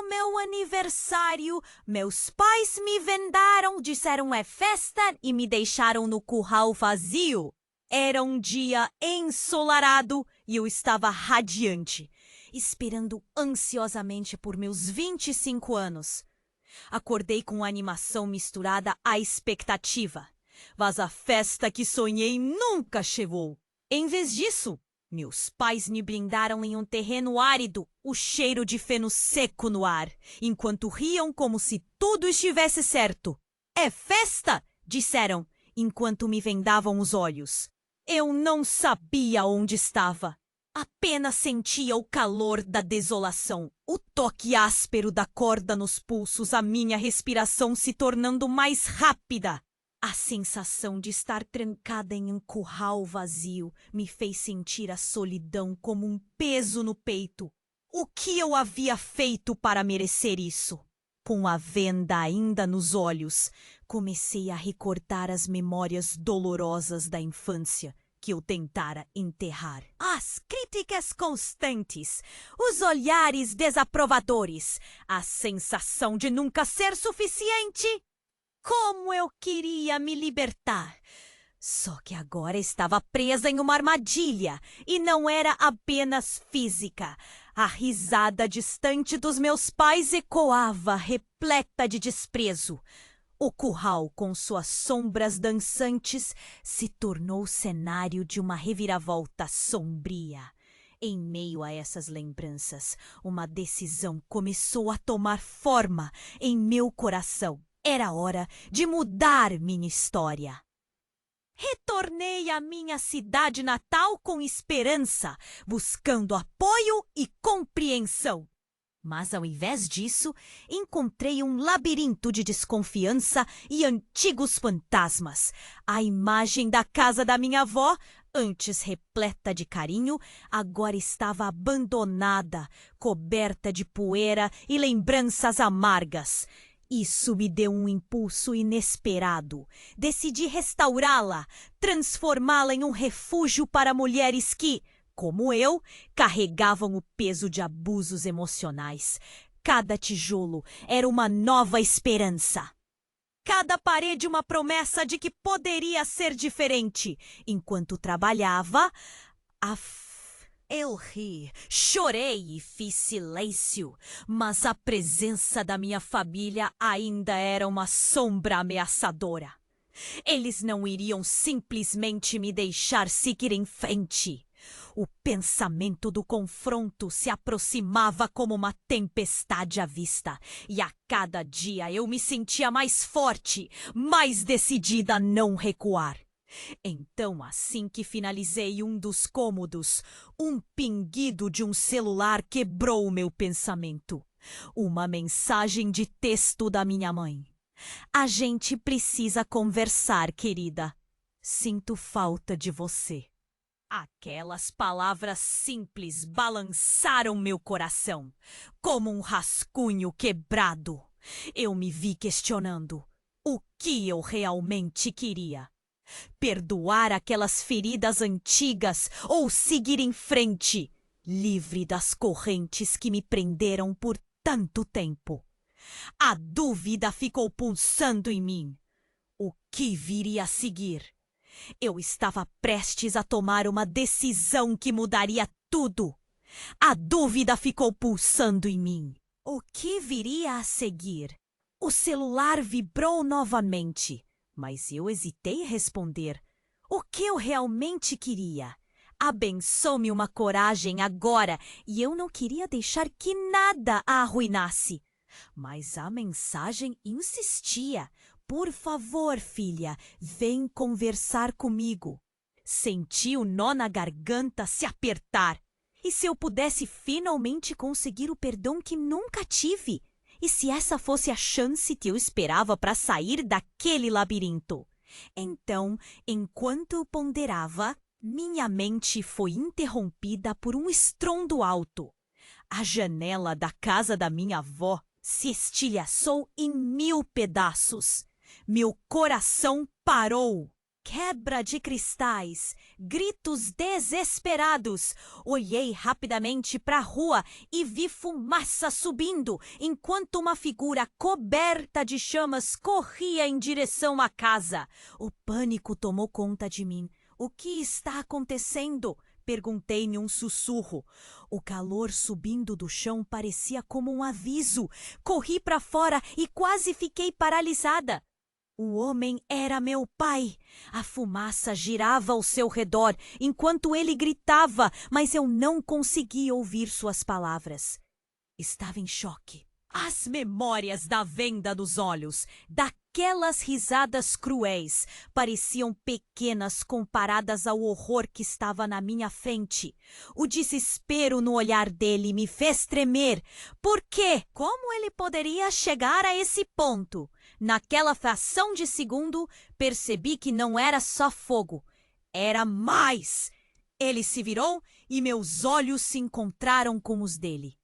o meu aniversário. Meus pais me vendaram, disseram é festa e me deixaram no curral vazio. Era um dia ensolarado e eu estava radiante, esperando ansiosamente por meus 25 anos. Acordei com animação misturada à expectativa. Mas a festa que sonhei nunca chegou. Em vez disso, meus pais me blindaram em um terreno árido, o cheiro de feno seco no ar, enquanto riam como se tudo estivesse certo. É festa! Disseram, enquanto me vendavam os olhos. Eu não sabia onde estava. Apenas sentia o calor da desolação, o toque áspero da corda nos pulsos, a minha respiração se tornando mais rápida. A sensação de estar trancada em um curral vazio me fez sentir a solidão como um peso no peito. O que eu havia feito para merecer isso? Com a venda ainda nos olhos, comecei a recordar as memórias dolorosas da infância que eu tentara enterrar. As críticas constantes, os olhares desaprovadores, a sensação de nunca ser suficiente. Como eu queria me libertar! Só que agora estava presa em uma armadilha e não era apenas física. A risada distante dos meus pais ecoava, repleta de desprezo. O curral, com suas sombras dançantes, se tornou o cenário de uma reviravolta sombria. Em meio a essas lembranças, uma decisão começou a tomar forma em meu coração. Era hora de mudar minha história. Retornei à minha cidade natal com esperança, buscando apoio e compreensão. Mas, ao invés disso, encontrei um labirinto de desconfiança e antigos fantasmas. A imagem da casa da minha avó, antes repleta de carinho, agora estava abandonada, coberta de poeira e lembranças amargas. Isso me deu um impulso inesperado. Decidi restaurá-la, transformá-la em um refúgio para mulheres que, como eu, carregavam o peso de abusos emocionais. Cada tijolo era uma nova esperança. Cada parede uma promessa de que poderia ser diferente. Enquanto trabalhava, eu ri, chorei e fiz silêncio, mas a presença da minha família ainda era uma sombra ameaçadora. Eles não iriam simplesmente me deixar seguir em frente. O pensamento do confronto se aproximava como uma tempestade à vista, e a cada dia eu me sentia mais forte, mais decidida a não recuar. Então, assim que finalizei um dos cômodos, um pinguido de um celular quebrou o meu pensamento. Uma mensagem de texto da minha mãe. A gente precisa conversar, querida. Sinto falta de você. Aquelas palavras simples balançaram meu coração, como um rascunho quebrado. Eu me vi questionando o que eu realmente queria. Perdoar aquelas feridas antigas ou seguir em frente, livre das correntes que me prenderam por tanto tempo. A dúvida ficou pulsando em mim. O que viria a seguir? Eu estava prestes a tomar uma decisão que mudaria tudo. A dúvida ficou pulsando em mim. O que viria a seguir? O celular vibrou novamente. Mas eu hesitei em responder. O que eu realmente queria? Abençoe-me uma coragem agora, e eu não queria deixar que nada a arruinasse. Mas a mensagem insistia. Por favor, filha, vem conversar comigo. Senti o nó na garganta se apertar. E se eu pudesse finalmente conseguir o perdão que nunca tive? E se essa fosse a chance que eu esperava para sair daquele labirinto? Então, enquanto eu ponderava, minha mente foi interrompida por um estrondo alto. A janela da casa da minha avó se estilhaçou em 1000 pedaços. Meu coração parou. quebra de cristais, gritos desesperados. Olhei rapidamente para a rua e vi fumaça subindo, enquanto uma figura coberta de chamas corria em direção à casa. O pânico tomou conta de mim. O que está acontecendo? Perguntei em um sussurro. O calor subindo do chão parecia como um aviso. Corri para fora e quase fiquei paralisada. O homem era meu pai. A fumaça girava ao seu redor enquanto ele gritava, mas eu não conseguia ouvir suas palavras. Estava em choque. As memórias da venda dos olhos, daquelas risadas cruéis, pareciam pequenas comparadas ao horror que estava na minha frente. O desespero no olhar dele me fez tremer. Por quê? Como ele poderia chegar a esse ponto? Naquela fração de segundo, percebi que não era só fogo. Era mais! Ele se virou e meus olhos se encontraram com os dele.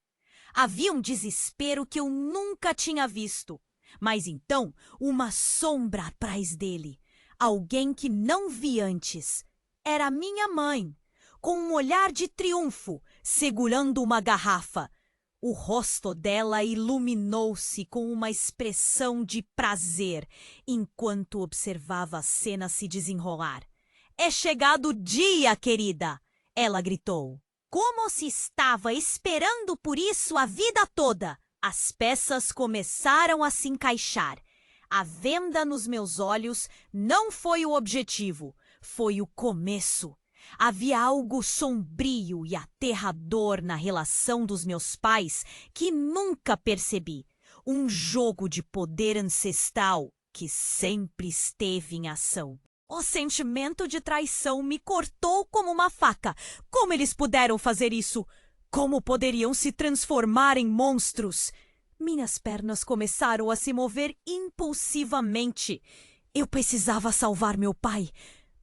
Havia um desespero que eu nunca tinha visto. Mas então, uma sombra atrás dele. Alguém que não vi antes. Era minha mãe, com um olhar de triunfo, segurando uma garrafa. O rosto dela iluminou-se com uma expressão de prazer, enquanto observava a cena se desenrolar. "É chegado o dia, querida!" ela gritou. Como se estava esperando por isso a vida toda. As peças começaram a se encaixar. A venda nos meus olhos não foi o objetivo, foi o começo. Havia algo sombrio e aterrador na relação dos meus pais que nunca percebi. Um jogo de poder ancestral que sempre esteve em ação. O sentimento de traição me cortou como uma faca. Como eles puderam fazer isso? Como poderiam se transformar em monstros? Minhas pernas começaram a se mover impulsivamente. Eu precisava salvar meu pai,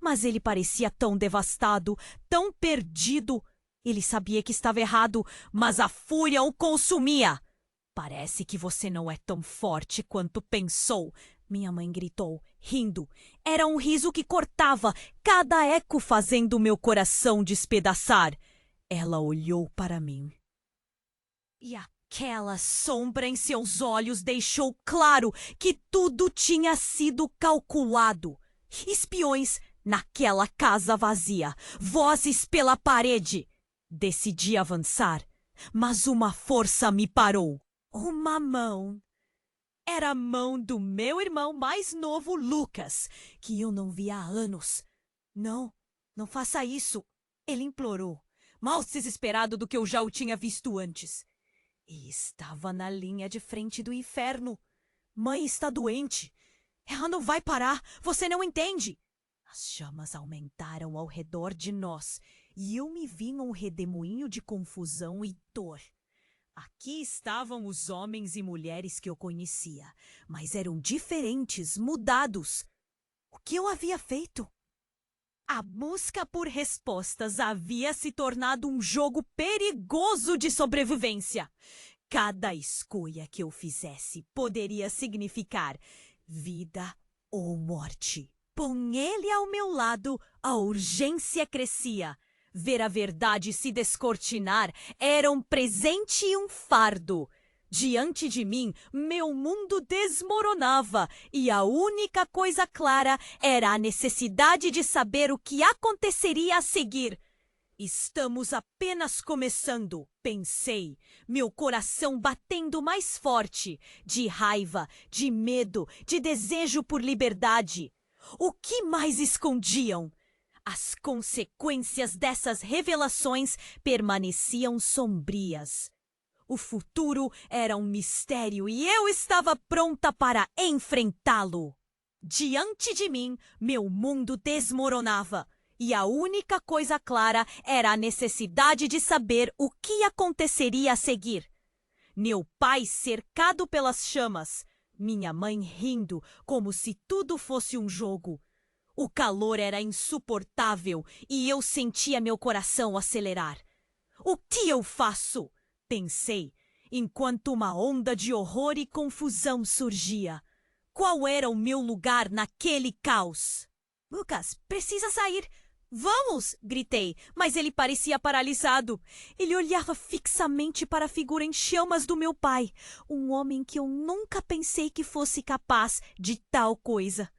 mas ele parecia tão devastado, tão perdido. Ele sabia que estava errado, mas a fúria o consumia. "Parece que você não é tão forte quanto pensou", minha mãe gritou, rindo. Era um riso que cortava, cada eco fazendo meu coração despedaçar. Ela olhou para mim. E aquela sombra em seus olhos deixou claro que tudo tinha sido calculado. Espiões naquela casa vazia, vozes pela parede. Decidi avançar, mas uma força me parou. Uma mão. Era a mão do meu irmão mais novo, Lucas, que eu não via há anos. "Não, não faça isso", ele implorou, mais desesperado do que eu já o tinha visto antes. E estava na linha de frente do inferno. "Mãe está doente. Ela não vai parar, você não entende." As chamas aumentaram ao redor de nós e eu me vi num redemoinho de confusão e dor. Aqui estavam os homens e mulheres que eu conhecia, mas eram diferentes, mudados. O que eu havia feito? A busca por respostas havia se tornado um jogo perigoso de sobrevivência. Cada escolha que eu fizesse poderia significar vida ou morte. Com ele ao meu lado, a urgência crescia. Ver a verdade se descortinar era um presente e um fardo. Diante de mim, meu mundo desmoronava e a única coisa clara era a necessidade de saber o que aconteceria a seguir. Estamos apenas começando, pensei, meu coração batendo mais forte, de raiva, de medo, de desejo por liberdade. O que mais escondiam? As consequências dessas revelações permaneciam sombrias. O futuro era um mistério e eu estava pronta para enfrentá-lo. Diante de mim, meu mundo desmoronava e a única coisa clara era a necessidade de saber o que aconteceria a seguir. Meu pai cercado pelas chamas, minha mãe rindo como se tudo fosse um jogo. O calor era insuportável e eu sentia meu coração acelerar. O que eu faço? Pensei, enquanto uma onda de horror e confusão surgia. Qual era o meu lugar naquele caos? Lucas, precisa sair. Vamos! Gritei, mas ele parecia paralisado. Ele olhava fixamente para a figura em chamas do meu pai, um homem que eu nunca pensei que fosse capaz de tal coisa.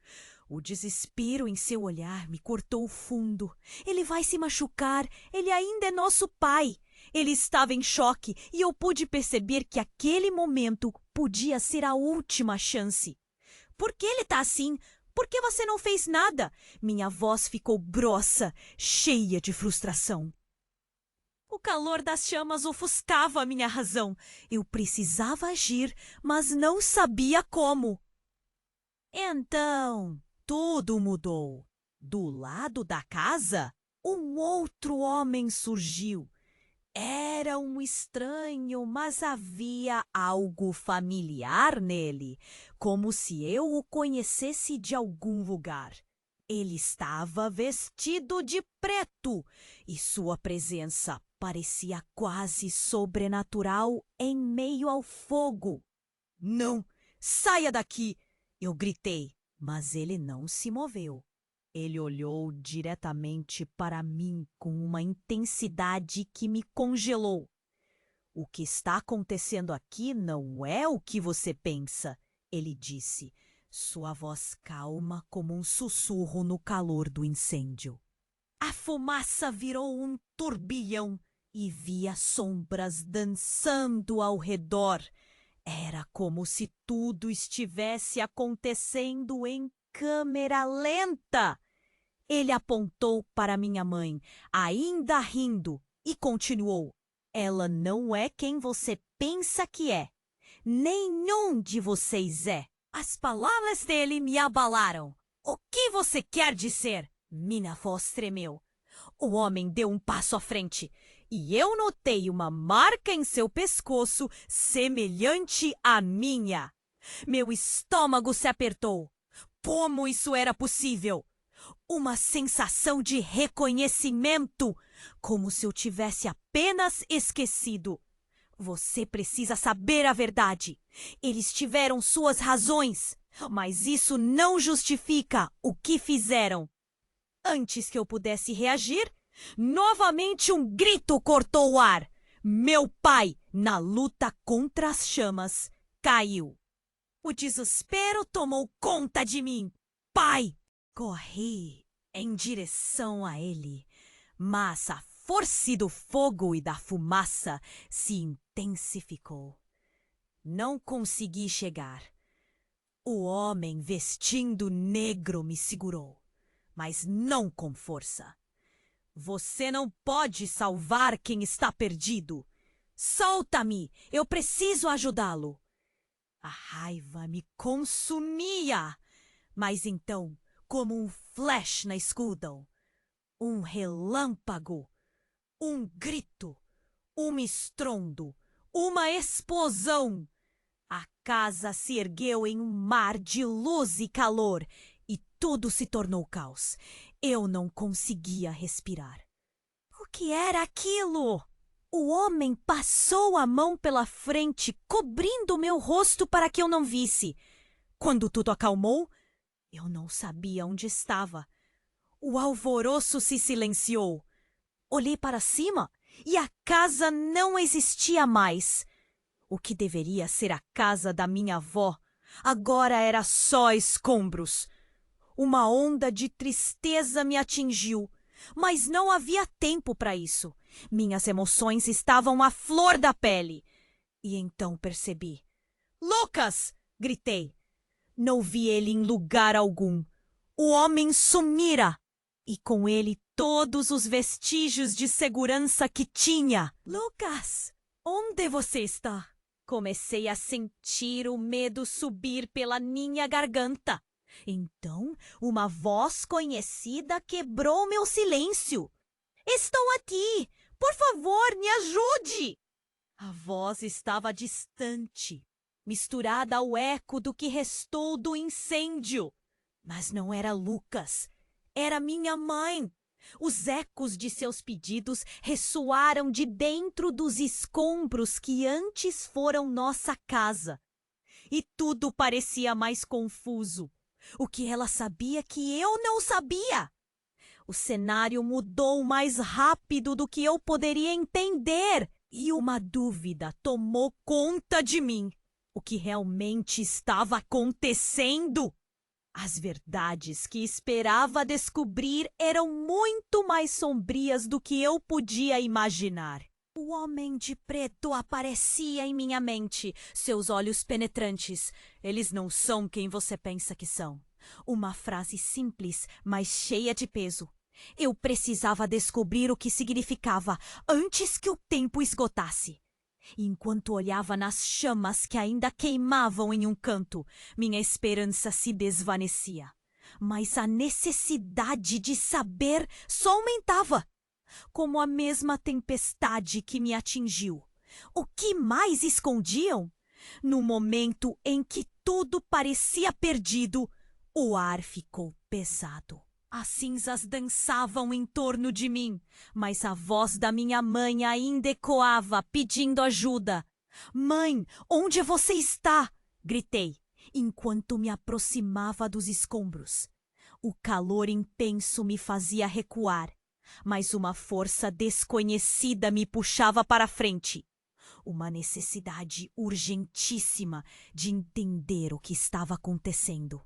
O desespero em seu olhar me cortou fundo. Ele vai se machucar, ele ainda é nosso pai. Ele estava em choque e eu pude perceber que aquele momento podia ser a última chance. Por que ele está assim? Por que você não fez nada? Minha voz ficou grossa, cheia de frustração. O calor das chamas ofuscava a minha razão. Eu precisava agir, mas não sabia como. Então, tudo mudou. Do lado da casa, um outro homem surgiu. Era um estranho, mas havia algo familiar nele, como se eu o conhecesse de algum lugar. Ele estava vestido de preto e sua presença parecia quase sobrenatural em meio ao fogo. Não, saia daqui! Eu gritei, mas ele não se moveu. Ele olhou diretamente para mim com uma intensidade que me congelou. O que está acontecendo aqui não é o que você pensa, ele disse, sua voz calma como um sussurro no calor do incêndio. A fumaça virou um turbilhão e via sombras dançando ao redor. Era como se tudo estivesse acontecendo em câmera lenta. Ele apontou para minha mãe, ainda rindo, e continuou. Ela não é quem você pensa que é. Nenhum de vocês é. As palavras dele me abalaram. O que você quer dizer? Minha voz tremeu. O homem deu um passo à frente e eu notei uma marca em seu pescoço semelhante à minha. Meu estômago se apertou. Como isso era possível? Uma sensação de reconhecimento, como se eu tivesse apenas esquecido. Você precisa saber a verdade. Eles tiveram suas razões, mas isso não justifica o que fizeram. Antes que eu pudesse reagir, novamente um grito cortou o ar. Meu pai, na luta contra as chamas, caiu. O desespero tomou conta de mim. Pai! Corri em direção a ele, mas a força do fogo e da fumaça se intensificou. Não consegui chegar. O homem vestindo negro me segurou, mas não com força. Você não pode salvar quem está perdido. Solta-me, eu preciso ajudá-lo. A raiva me consumia, mas então, como um flash na escuridão, um relâmpago, um grito, um estrondo, uma explosão. A casa se ergueu em um mar de luz e calor e tudo se tornou caos. Eu não conseguia respirar. O que era aquilo? O homem passou a mão pela frente, cobrindo meu rosto para que eu não visse. Quando tudo acalmou, eu não sabia onde estava. O alvoroço se silenciou. Olhei para cima e a casa não existia mais. O que deveria ser a casa da minha avó agora era só escombros. Uma onda de tristeza me atingiu, mas não havia tempo para isso. Minhas emoções estavam à flor da pele. E então percebi. Lucas! Gritei. Não vi ele em lugar algum. O homem sumira, e com ele todos os vestígios de segurança que tinha. Lucas, onde você está? Comecei a sentir o medo subir pela minha garganta. Então, uma voz conhecida quebrou meu silêncio. Estou aqui! Por favor, me ajude! A voz estava distante, misturada ao eco do que restou do incêndio. Mas não era Lucas, era minha mãe. Os ecos de seus pedidos ressoaram de dentro dos escombros que antes foram nossa casa. E tudo parecia mais confuso. O que ela sabia que eu não sabia? O cenário mudou mais rápido do que eu poderia entender e uma dúvida tomou conta de mim. O que realmente estava acontecendo? As verdades que esperava descobrir eram muito mais sombrias do que eu podia imaginar. O homem de preto aparecia em minha mente, seus olhos penetrantes. Eles não são quem você pensa que são. Uma frase simples, mas cheia de peso. Eu precisava descobrir o que significava antes que o tempo esgotasse. Enquanto olhava nas chamas que ainda queimavam em um canto, minha esperança se desvanecia. Mas a necessidade de saber só aumentava, como a mesma tempestade que me atingiu. O que mais escondiam? No momento em que tudo parecia perdido, o ar ficou pesado. As cinzas dançavam em torno de mim, mas a voz da minha mãe ainda ecoava, pedindo ajuda. "Mãe, onde você está?" gritei, enquanto me aproximava dos escombros. O calor intenso me fazia recuar, mas uma força desconhecida me puxava para frente. Uma necessidade urgentíssima de entender o que estava acontecendo.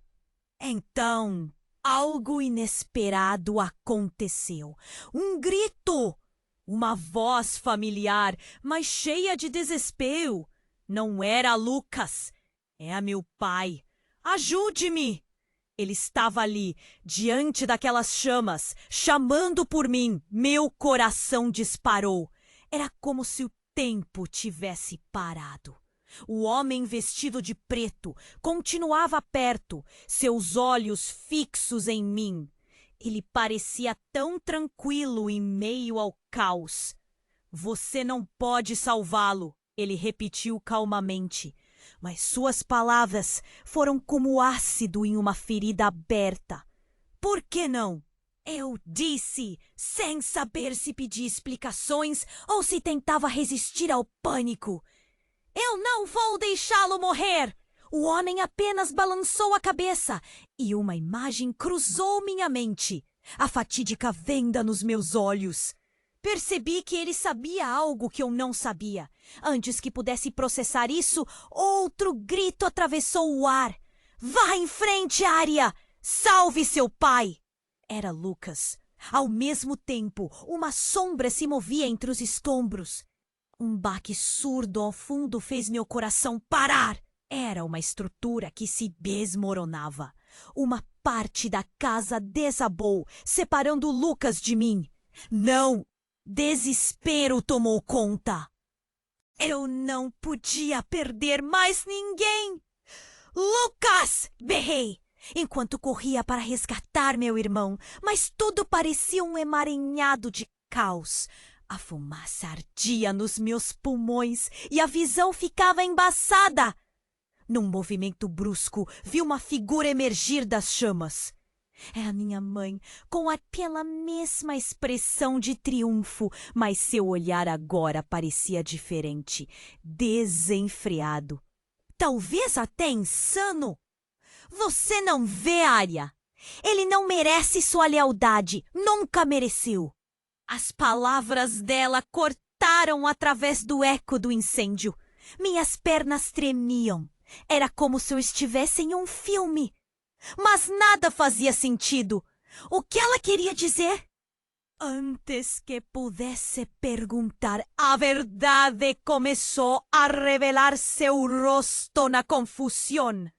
Então, algo inesperado aconteceu. Um grito! Uma voz familiar, mas cheia de desespero. Não era Lucas. É meu pai. Ajude-me! Ele estava ali, diante daquelas chamas, chamando por mim. Meu coração disparou. Era como se o tempo tivesse parado. O homem vestido de preto continuava perto, seus olhos fixos em mim. Ele parecia tão tranquilo em meio ao caos. "Você não pode salvá-lo", ele repetiu calmamente. Mas suas palavras foram como ácido em uma ferida aberta. "Por que não?" eu disse, sem saber se pedia explicações ou se tentava resistir ao pânico. "Eu não vou deixá-lo morrer!" O homem apenas balançou a cabeça e uma imagem cruzou minha mente. A fatídica venda nos meus olhos. Percebi que ele sabia algo que eu não sabia. Antes que pudesse processar isso, outro grito atravessou o ar. "Vá em frente, Arya! Salve seu pai!" Era Lucas. Ao mesmo tempo, uma sombra se movia entre os escombros. Um baque surdo ao fundo fez meu coração parar. Era uma estrutura que se desmoronava. Uma parte da casa desabou, separando Lucas de mim. Não! Desespero tomou conta. Eu não podia perder mais ninguém. "Lucas!" berrei, enquanto corria para resgatar meu irmão, mas tudo parecia um emaranhado de caos. A fumaça ardia nos meus pulmões e a visão ficava embaçada. Num movimento brusco, vi uma figura emergir das chamas. Era minha mãe, com aquela mesma expressão de triunfo, mas seu olhar agora parecia diferente, desenfreado. Talvez até insano. "Você não vê, Arya? Ele não merece sua lealdade, nunca mereceu." As palavras dela cortaram através do eco do incêndio. Minhas pernas tremiam. Era como se eu estivesse em um filme. Mas nada fazia sentido. O que ela queria dizer? Antes que pudesse perguntar, a verdade começou a revelar seu rosto na confusão.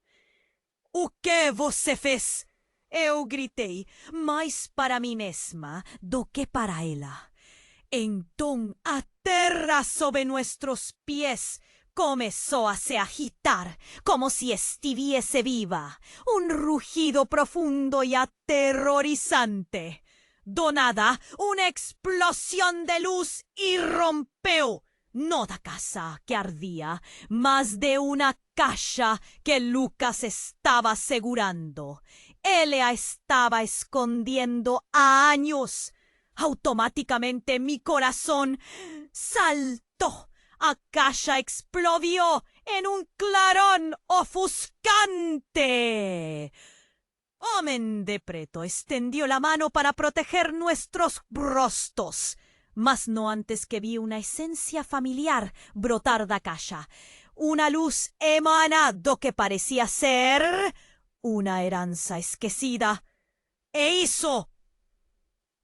"O que você fez?" eu gritei, mais para mim mesma do que para ela. Então a terra sob nossos pés começou a se agitar, como se estuviese viva. Un rugido profundo y aterrorizante. Do nada, una explosión de luz irrompió. No da casa que ardía, mas de una caja que Lucas estaba asegurando. Él la estaba escondiendo a años. Automáticamente mi corazón saltó. A caja explodió en un clarón ofuscante. Homem de preto extendió la mano para proteger nuestros rostros, mas no antes que vi una esencia familiar brotar da caixa. Una luz emanado que parecía ser una herança esquecida. ¡É isso!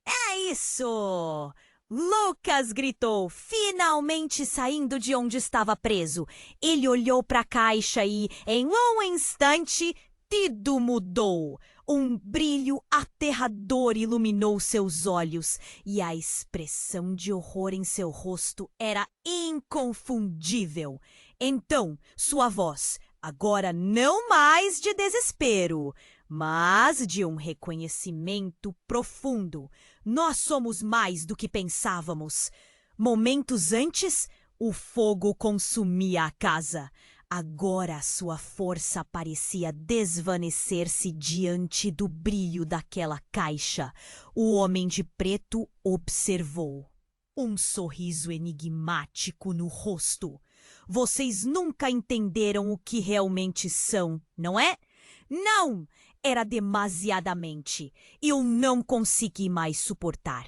¡É isso! Lucas gritou, finalmente saindo de onde estava preso. Ele olhou para a caixa e, em um instante, tudo mudou. Um brilho aterrador iluminou seus olhos e a expressão de horror em seu rosto era inconfundível. Então, sua voz, agora não mais de desespero, mas de um reconhecimento profundo. Nós somos mais do que pensávamos. Momentos antes, o fogo consumia a casa. Agora sua força parecia desvanecer-se diante do brilho daquela caixa. O homem de preto observou. Um sorriso enigmático no rosto. Vocês nunca entenderam o que realmente são, não é? Não! Era demasiadamente. Eu não consegui mais suportar.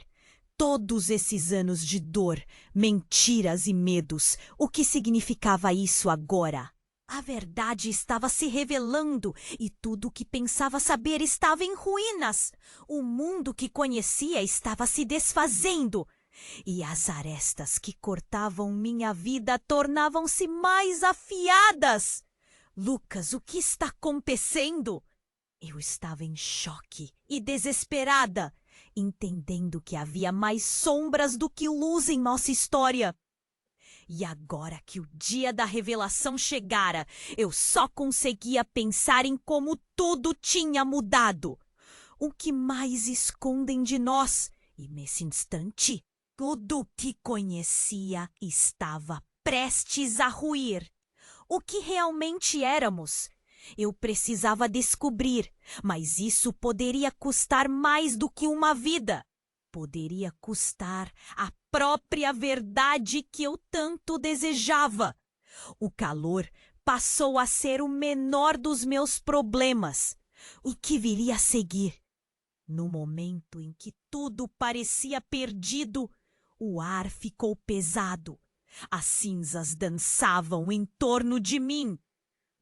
Todos esses anos de dor, mentiras e medos, o que significava isso agora? A verdade estava se revelando e tudo o que pensava saber estava em ruínas. O mundo que conhecia estava se desfazendo. E as arestas que cortavam minha vida tornavam-se mais afiadas. Lucas, o que está acontecendo? Eu estava em choque e desesperada, entendendo que havia mais sombras do que luz em nossa história. E agora que o dia da revelação chegara, eu só conseguia pensar em como tudo tinha mudado. O que mais escondem de nós? E nesse instante, tudo o que conhecia estava prestes a ruir. O que realmente éramos? Eu precisava descobrir, mas isso poderia custar mais do que uma vida. Poderia custar a própria verdade que eu tanto desejava. O calor passou a ser o menor dos meus problemas. O que viria a seguir? No momento em que tudo parecia perdido, o ar ficou pesado. As cinzas dançavam em torno de mim.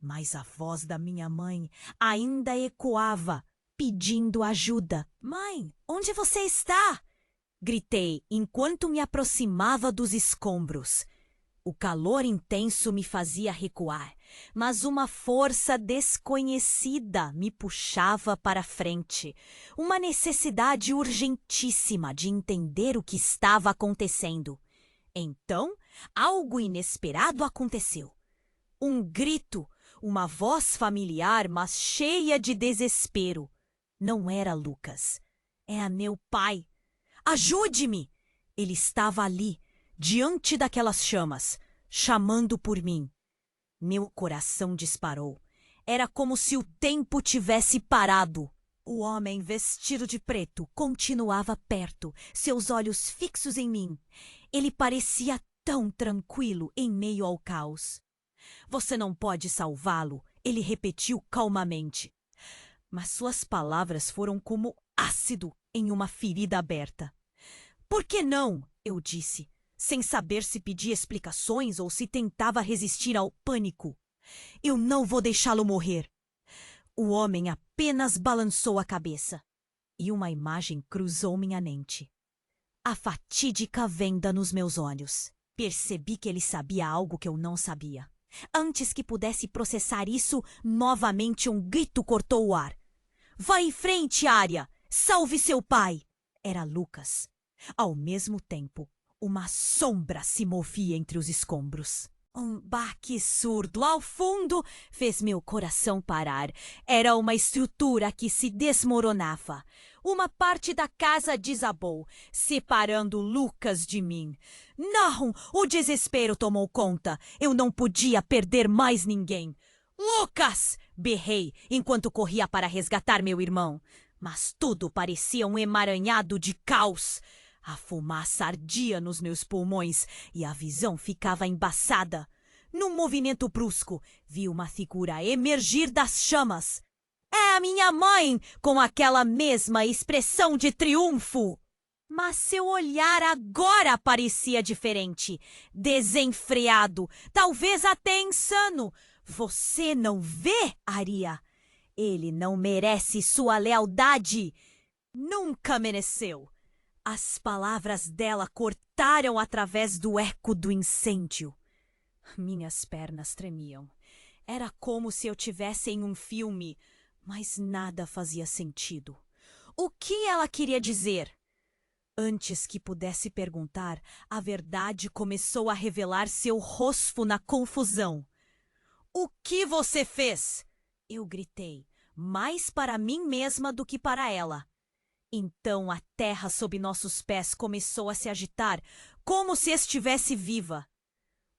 Mas a voz da minha mãe ainda ecoava, pedindo ajuda. Mãe, onde você está? Gritei enquanto me aproximava dos escombros. O calor intenso me fazia recuar, mas uma força desconhecida me puxava para frente. Uma necessidade urgentíssima de entender o que estava acontecendo. Então, algo inesperado aconteceu. Um grito, uma voz familiar, mas cheia de desespero. Não era Lucas. Era meu pai. Ajude-me! Ele estava ali, diante daquelas chamas, chamando por mim. Meu coração disparou. Era como se o tempo tivesse parado. O homem vestido de preto continuava perto, seus olhos fixos em mim. Ele parecia tão tranquilo em meio ao caos. Você não pode salvá-lo, ele repetiu calmamente. Mas suas palavras foram como ácido em uma ferida aberta. Por que não? Eu disse, sem saber se pedia explicações ou se tentava resistir ao pânico. Eu não vou deixá-lo morrer. O homem apenas balançou a cabeça. E uma imagem cruzou minha mente. A fatídica venda nos meus olhos. Percebi que ele sabia algo que eu não sabia. Antes que pudesse processar isso, novamente um grito cortou o ar. Vá em frente, Arya! Salve seu pai! Era Lucas. Ao mesmo tempo, uma sombra se movia entre os escombros. Um baque surdo ao fundo fez meu coração parar. Era uma estrutura que se desmoronava. Uma parte da casa desabou, separando Lucas de mim. Não! O desespero tomou conta. Eu não podia perder mais ninguém. Lucas! Berrei enquanto corria para resgatar meu irmão. Mas tudo parecia um emaranhado de caos. A fumaça ardia nos meus pulmões e a visão ficava embaçada. Num movimento brusco, vi uma figura emergir das chamas. É a minha mãe, com aquela mesma expressão de triunfo. Mas seu olhar agora parecia diferente, desenfreado, talvez até insano. Você não vê, Arya? Ele não merece sua lealdade. Nunca mereceu. As palavras dela cortaram através do eco do incêndio. Minhas pernas tremiam. Era como se eu tivesse em um filme, mas nada fazia sentido. O que ela queria dizer? Antes que pudesse perguntar, a verdade começou a revelar seu rosto na confusão. O que você fez? Eu gritei, mais para mim mesma do que para ela. Então a terra sob nossos pés começou a se agitar, como se estivesse viva.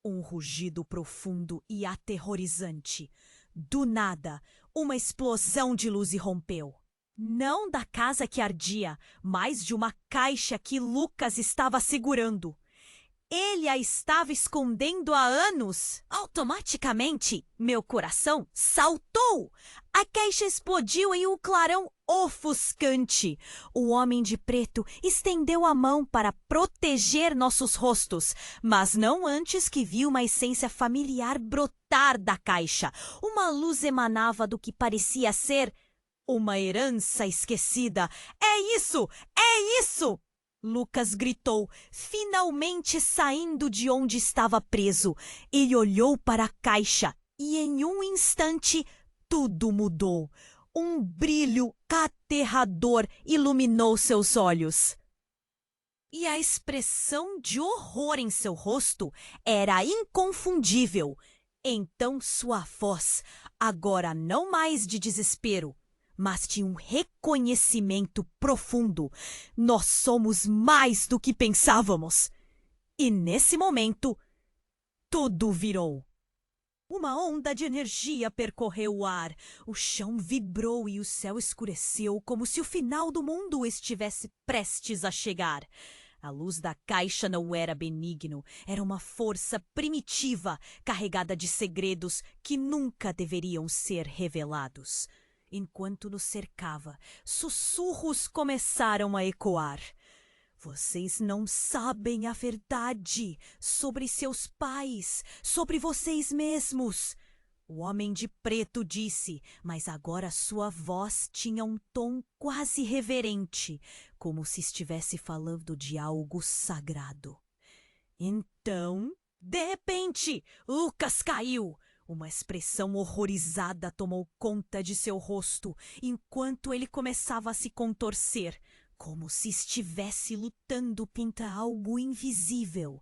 Um rugido profundo e aterrorizante. Do nada, uma explosão de luz irrompeu. Não da casa que ardia, mas de uma caixa que Lucas estava segurando. Ele a estava escondendo há anos. Automaticamente, meu coração saltou. A caixa explodiu em um clarão ofuscante. O homem de preto estendeu a mão para proteger nossos rostos, mas não antes que viu uma essência familiar brotar da caixa. Uma luz emanava do que parecia ser uma herança esquecida. É isso! É isso! Lucas gritou, finalmente saindo de onde estava preso. Ele olhou para a caixa e, em um instante, tudo mudou. Um brilho aterrador iluminou seus olhos. E a expressão de horror em seu rosto era inconfundível. Então sua voz, agora não mais de desespero, mas de um reconhecimento profundo. Nós somos mais do que pensávamos. E nesse momento, tudo virou. Uma onda de energia percorreu o ar. O chão vibrou e o céu escureceu, como se o final do mundo estivesse prestes a chegar. A luz da caixa não era benigno, era uma força primitiva, carregada de segredos que nunca deveriam ser revelados. Enquanto nos cercava, sussurros começaram a ecoar. Vocês não sabem a verdade sobre seus pais, sobre vocês mesmos. O homem de preto disse, mas agora sua voz tinha um tom quase reverente, como se estivesse falando de algo sagrado. Então, de repente, Lucas caiu. Uma expressão horrorizada tomou conta de seu rosto, enquanto ele começava a se contorcer, como se estivesse lutando contra algo invisível.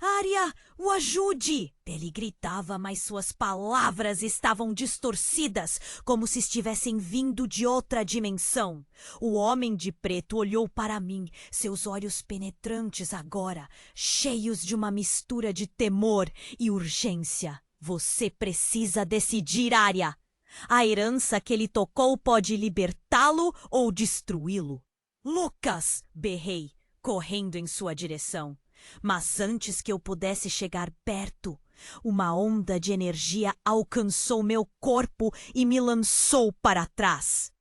Arya, o ajude! Ele gritava, mas suas palavras estavam distorcidas, como se estivessem vindo de outra dimensão. O homem de preto olhou para mim, seus olhos penetrantes agora, cheios de uma mistura de temor e urgência. Você precisa decidir, Arya. A herança que ele tocou pode libertá-lo ou destruí-lo. Lucas! Berrei, correndo em sua direção. Mas antes que eu pudesse chegar perto, uma onda de energia alcançou meu corpo e me lançou para trás.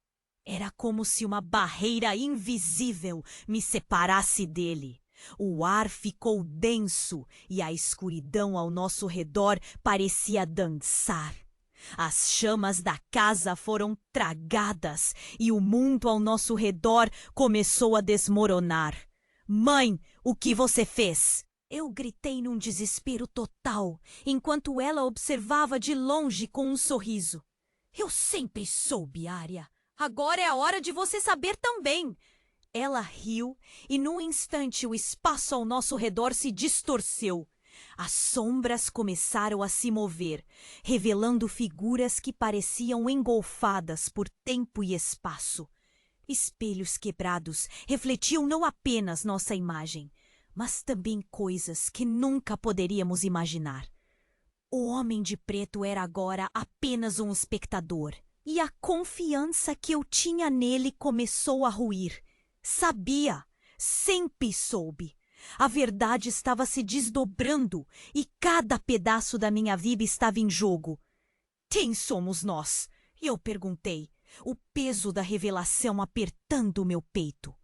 Era como se uma barreira invisível me separasse dele. O ar ficou denso e a escuridão ao nosso redor parecia dançar. As chamas da casa foram tragadas e o mundo ao nosso redor começou a desmoronar. Mãe, o que você fez? Eu gritei num desespero total, enquanto ela observava de longe com um sorriso. Eu sempre soube, Arya. Agora é a hora de você saber também. Ela riu e num instante o espaço ao nosso redor se distorceu. As sombras começaram a se mover, revelando figuras que pareciam engolfadas por tempo e espaço. Espelhos quebrados refletiam não apenas nossa imagem, mas também coisas que nunca poderíamos imaginar. O homem de preto era agora apenas um espectador, e a confiança que eu tinha nele começou a ruir. Sabia, sempre soube. A verdade estava se desdobrando e cada pedaço da minha vida estava em jogo. Quem somos nós? Eu perguntei. o peso da revelação apertando meu peito.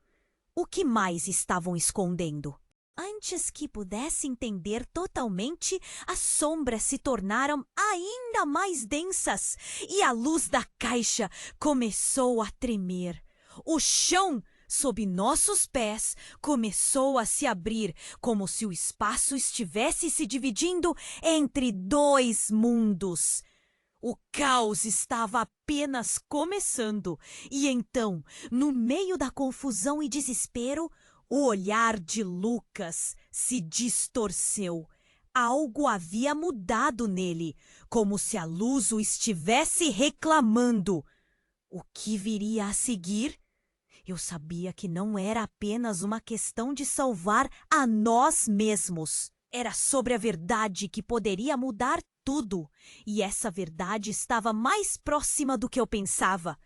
O que mais estavam escondendo? Antes que pudesse entender totalmente, as sombras se tornaram ainda mais densas e a luz da caixa começou a tremer. O chão sob nossos pés começou a se abrir, como se o espaço estivesse se dividindo entre dois mundos. O caos estava apenas começando, e então, no meio da confusão e desespero, o olhar de Lucas se distorceu. Algo havia mudado nele, como se a luz o estivesse reclamando. O que viria a seguir? Eu sabia que não era apenas uma questão de salvar a nós mesmos. Era sobre a verdade que poderia mudar tudo. E essa verdade estava mais próxima do que eu pensava.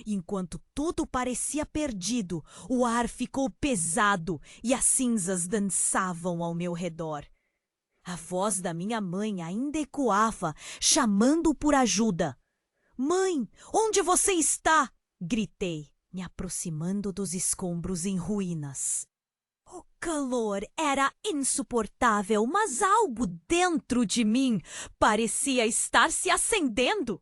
Enquanto tudo parecia perdido, o ar ficou pesado e as cinzas dançavam ao meu redor. A voz da minha mãe ainda ecoava, chamando por ajuda. "Mãe, onde você está?" gritei, me aproximando dos escombros em ruínas. O calor era insuportável, mas algo dentro de mim parecia estar se acendendo.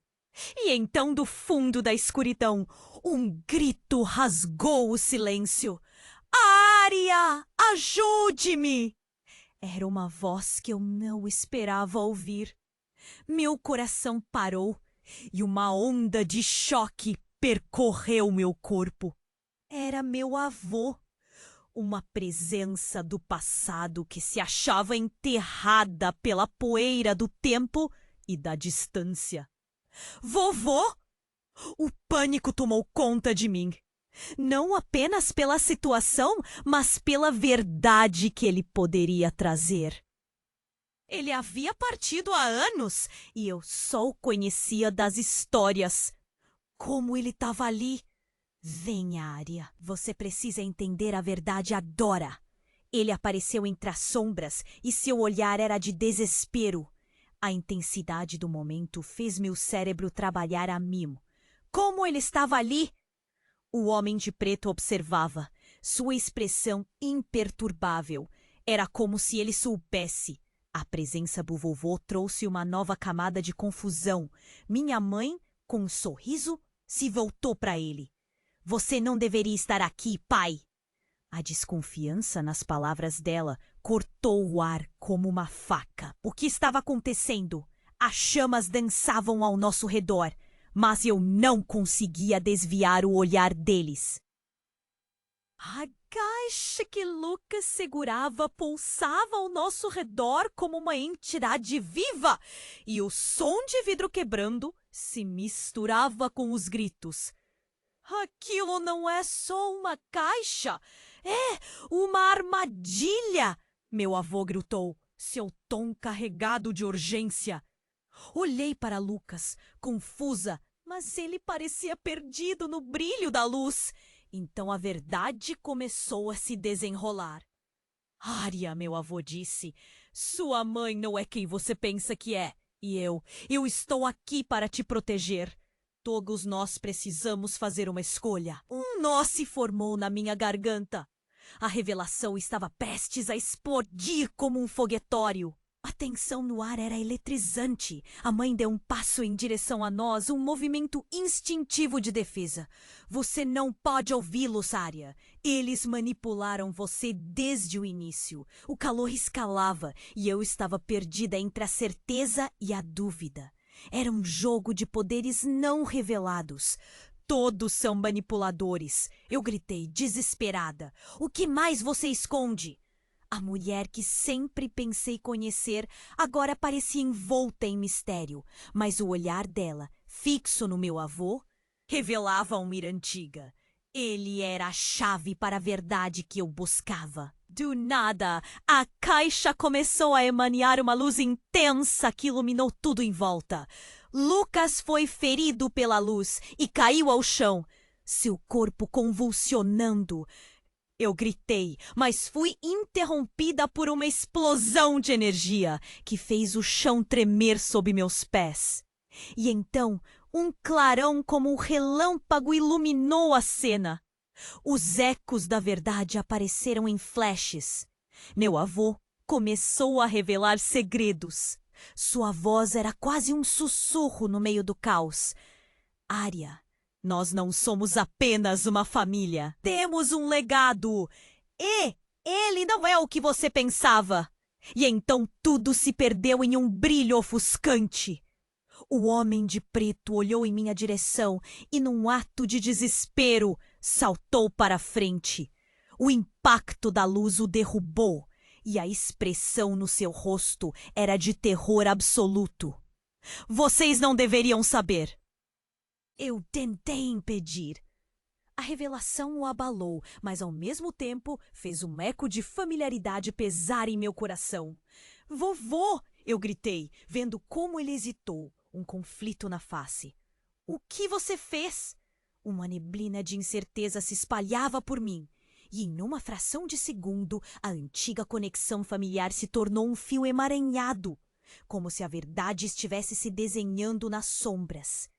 E então, do fundo da escuridão, um grito rasgou o silêncio. "Ária, ajude-me!" Era uma voz que eu não esperava ouvir. Meu coração parou e uma onda de choque percorreu meu corpo. Era meu avô. Uma presença do passado que se achava enterrada pela poeira do tempo e da distância. "Vovô!" O pânico tomou conta de mim. Não apenas pela situação, mas pela verdade que ele poderia trazer. Ele havia partido há anos e eu só o conhecia das histórias. Como ele estava ali? "Venha, Ária. Você precisa entender a verdade agora." Ele apareceu entre as sombras e seu olhar era de desespero. A intensidade do momento fez meu cérebro trabalhar a mimo. Como ele estava ali? O homem de preto observava, sua expressão imperturbável. Era como se ele soubesse. A presença do vovô trouxe uma nova camada de confusão. Minha mãe, com um sorriso, se voltou para ele. "Você não deveria estar aqui, pai." A desconfiança nas palavras dela cortou o ar como uma faca. O que estava acontecendo? As chamas dançavam ao nosso redor, mas eu não conseguia desviar o olhar deles. A caixa que Lucas segurava pulsava ao nosso redor como uma entidade viva, e o som de vidro quebrando se misturava com os gritos. "Aquilo não é só uma caixa, é uma armadilha!" meu avô gritou, seu tom carregado de urgência. Olhei para Lucas, confusa, mas ele parecia perdido no brilho da luz. Então a verdade começou a se desenrolar. "Ária", meu avô disse, "sua mãe não é quem você pensa que é. E eu estou aqui para te proteger. Todos nós precisamos fazer uma escolha." Um nó se formou na minha garganta. A revelação estava prestes a explodir como um foguetório. A tensão no ar era eletrizante. A mãe deu um passo em direção a nós, um movimento instintivo de defesa. "Você não pode ouvi-los, Ária. Eles manipularam você desde o início." O calor escalava e eu estava perdida entre a certeza e a dúvida. Era um jogo de poderes não revelados. "Todos são manipuladores", eu gritei, desesperada. "O que mais você esconde?" A mulher que sempre pensei conhecer agora parecia envolta em mistério, mas o olhar dela, fixo no meu avô, revelava uma ira antiga. Ele era a chave para a verdade que eu buscava. Do nada, a caixa começou a emanar uma luz intensa que iluminou tudo em volta. Lucas foi ferido pela luz e caiu ao chão, seu corpo convulsionando. Eu gritei, mas fui interrompida por uma explosão de energia que fez o chão tremer sob meus pés. E então, um clarão como um relâmpago iluminou a cena. Os ecos da verdade apareceram em flashes. Meu avô começou a revelar segredos. Sua voz era quase um sussurro no meio do caos. Arya, nós não somos apenas uma família. Temos um legado. E ele não é o que você pensava. E então tudo se perdeu em um brilho ofuscante. O homem de preto olhou em minha direção e, num ato de desespero, saltou para a frente. O impacto da luz o derrubou e a expressão no seu rosto era de terror absoluto. Vocês não deveriam saber. Eu tentei impedir. A revelação o abalou, mas ao mesmo tempo fez um eco de familiaridade pesar em meu coração. Vovô! Eu gritei, vendo como ele hesitou, um conflito na face. O que você fez? Uma neblina de incerteza se espalhava por mim. E em uma fração de segundo, a antiga conexão familiar se tornou um fio emaranhado, como se a verdade estivesse se desenhando nas sombras.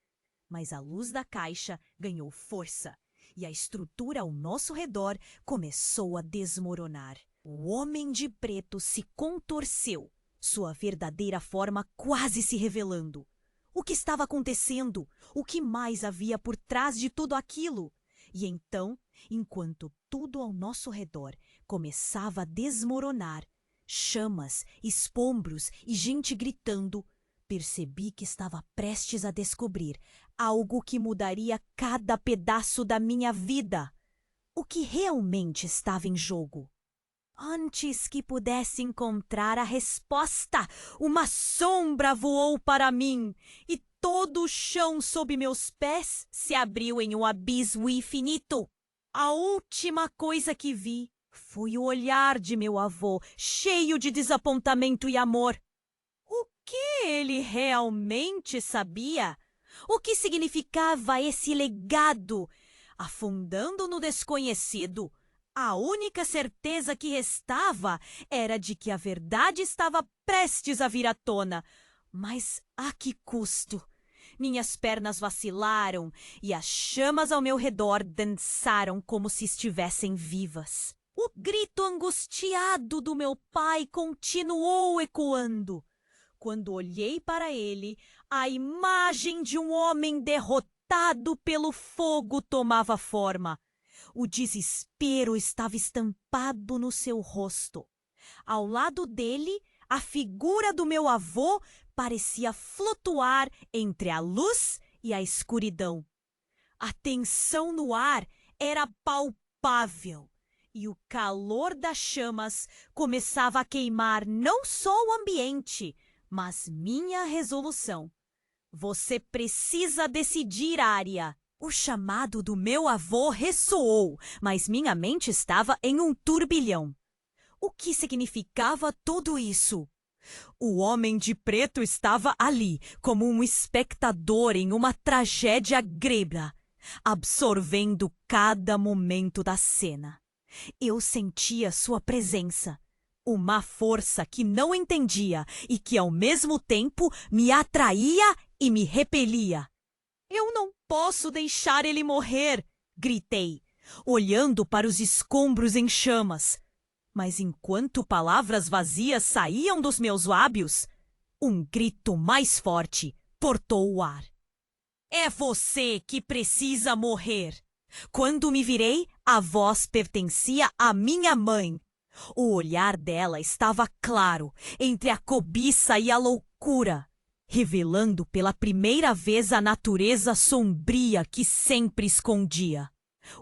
Mas a luz da caixa ganhou força e a estrutura ao nosso redor começou a desmoronar. O homem de preto se contorceu, sua verdadeira forma quase se revelando. O que estava acontecendo? O que mais havia por trás de tudo aquilo? E então, enquanto tudo ao nosso redor começava a desmoronar, chamas, escombros e gente gritando, percebi que estava prestes a descobrir algo que mudaria cada pedaço da minha vida. O que realmente estava em jogo? Antes que pudesse encontrar a resposta, uma sombra voou para mim e todo o chão sob meus pés se abriu em um abismo infinito. A última coisa que vi foi o olhar de meu avô, cheio de desapontamento e amor. O que ele realmente sabia? O que significava esse legado? Afundando no desconhecido, a única certeza que restava era de que a verdade estava prestes a vir à tona. Mas a que custo? Minhas pernas vacilaram e as chamas ao meu redor dançaram como se estivessem vivas. O grito angustiado do meu pai continuou ecoando. Quando olhei para ele, a imagem de um homem derrotado pelo fogo tomava forma. O desespero estava estampado no seu rosto. Ao lado dele, a figura do meu avô parecia flutuar entre a luz e a escuridão. A tensão no ar era palpável e o calor das chamas começava a queimar não só o ambiente, mas minha resolução. Você precisa decidir, Arya. O chamado do meu avô ressoou, mas minha mente estava em um turbilhão. O que significava tudo isso? O homem de preto estava ali, como um espectador em uma tragédia grega, absorvendo cada momento da cena. Eu sentia sua presença, uma força que não entendia e que ao mesmo tempo me atraía e me repelia. Eu não posso deixar ele morrer, gritei, olhando para os escombros em chamas. Mas enquanto palavras vazias saíam dos meus lábios, um grito mais forte cortou o ar. É você que precisa morrer. Quando me virei, a voz pertencia à minha mãe. O olhar dela estava claro, entre a cobiça e a loucura, revelando pela primeira vez a natureza sombria que sempre escondia.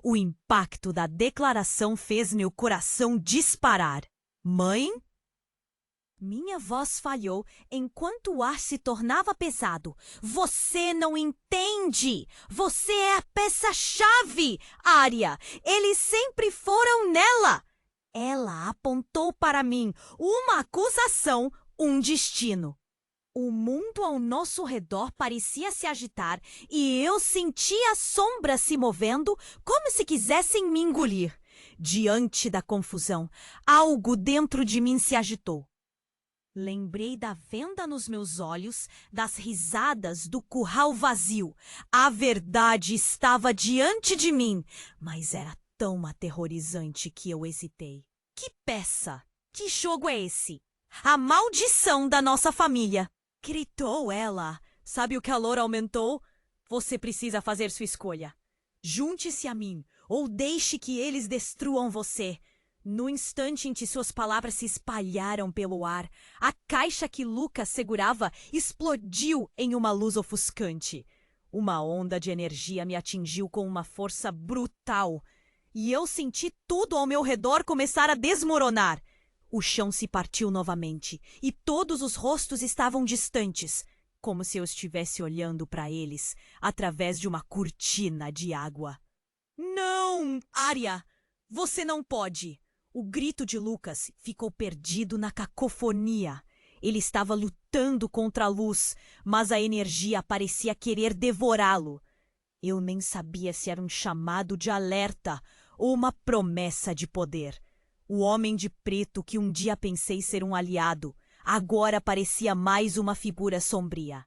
O impacto da declaração fez meu coração disparar. Mãe? Minha voz falhou enquanto o ar se tornava pesado. Você não entende! Você é a peça-chave, Arya! Eles sempre foram nela! Ela apontou para mim uma acusação, um destino. O mundo ao nosso redor parecia se agitar e eu sentia sombras se movendo como se quisessem me engolir. Diante da confusão, algo dentro de mim se agitou. Lembrei da venda nos meus olhos, das risadas do curral vazio. A verdade estava diante de mim, mas era tão aterrorizante que eu hesitei. Que peça! Que jogo é esse? A maldição da nossa família! Gritou ela. Sabe o calor aumentou? Você precisa fazer sua escolha. Junte-se a mim, ou deixe que eles destruam você. No instante em que suas palavras se espalharam pelo ar, a caixa que Lucas segurava explodiu em uma luz ofuscante. Uma onda de energia me atingiu com uma força brutal, e eu senti tudo ao meu redor começar a desmoronar. O chão se partiu novamente, e todos os rostos estavam distantes, como se eu estivesse olhando para eles através de uma cortina de água. Não, Arya! Você não pode! O grito de Lucas ficou perdido na cacofonia. Ele estava lutando contra a luz, mas a energia parecia querer devorá-lo. Eu nem sabia se era um chamado de alerta ou uma promessa de poder. O homem de preto que um dia pensei ser um aliado, agora parecia mais uma figura sombria.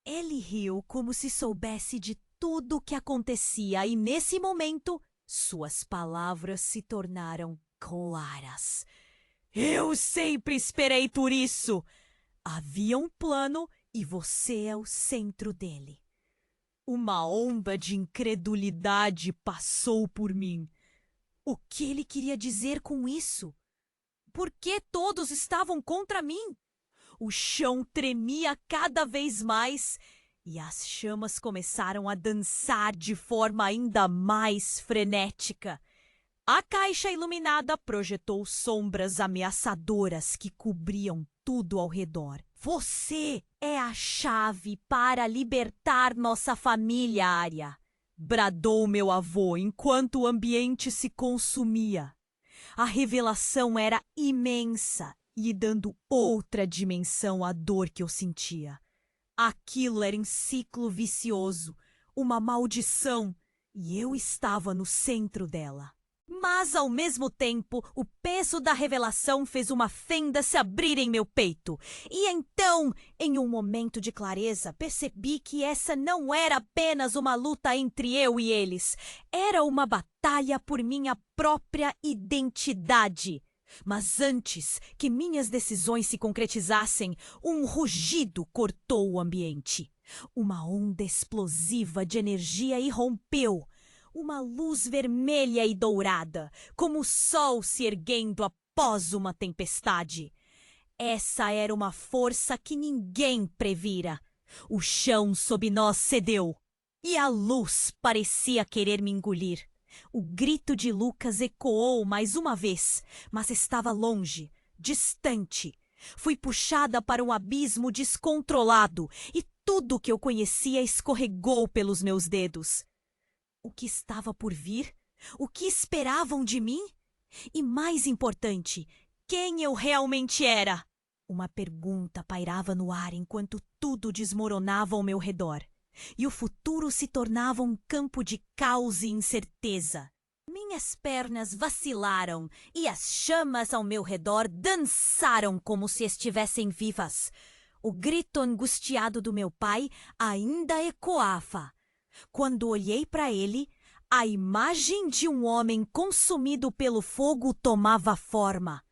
Ele riu como se soubesse de tudo o que acontecia e, nesse momento, suas palavras se tornaram claras. Eu sempre esperei por isso! Havia um plano e você é o centro dele. Uma onda de incredulidade passou por mim. O que ele queria dizer com isso? Por que todos estavam contra mim? O chão tremia cada vez mais e as chamas começaram a dançar de forma ainda mais frenética. A caixa iluminada projetou sombras ameaçadoras que cobriam tudo ao redor. Você é a chave para libertar nossa família, Arya! Bradou meu avô enquanto o ambiente se consumia. A revelação era imensa e dando outra dimensão à dor que eu sentia. Aquilo era um ciclo vicioso, uma maldição, e eu estava no centro dela. Mas, ao mesmo tempo, o peso da revelação fez uma fenda se abrir em meu peito. E então, em um momento de clareza, percebi que essa não era apenas uma luta entre eu e eles. Era uma batalha por minha própria identidade. Mas antes que minhas decisões se concretizassem, um rugido cortou o ambiente. Uma onda explosiva de energia irrompeu. Uma luz vermelha e dourada, como o sol se erguendo após uma tempestade. Essa era uma força que ninguém previra. O chão sob nós cedeu, e a luz parecia querer me engolir. O grito de Lucas ecoou mais uma vez, mas estava longe, distante. Fui puxada para um abismo descontrolado, e tudo que eu conhecia escorregou pelos meus dedos. O que estava por vir? O que esperavam de mim? E mais importante, quem eu realmente era? Uma pergunta pairava no ar enquanto tudo desmoronava ao meu redor. E o futuro se tornava um campo de caos e incerteza. Minhas pernas vacilaram e as chamas ao meu redor dançaram como se estivessem vivas. O grito angustiado do meu pai ainda ecoava. Quando olhei para ele, a imagem de um homem consumido pelo fogo tomava forma.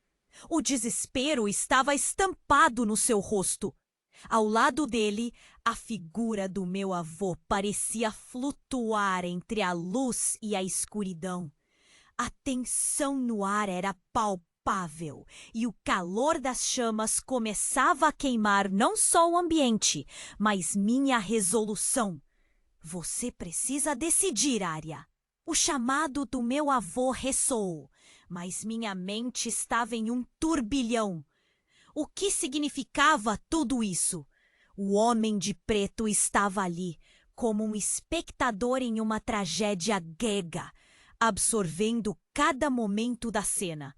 O desespero estava estampado no seu rosto. Ao lado dele, a figura do meu avô parecia flutuar entre a luz e a escuridão. A tensão no ar era palpável e o calor das chamas começava a queimar não só o ambiente, mas minha resolução. Você precisa decidir, Arya. O chamado do meu avô ressoou, mas minha mente estava em um turbilhão. O que significava tudo isso? O homem de preto estava ali, como um espectador em uma tragédia grega, absorvendo cada momento da cena.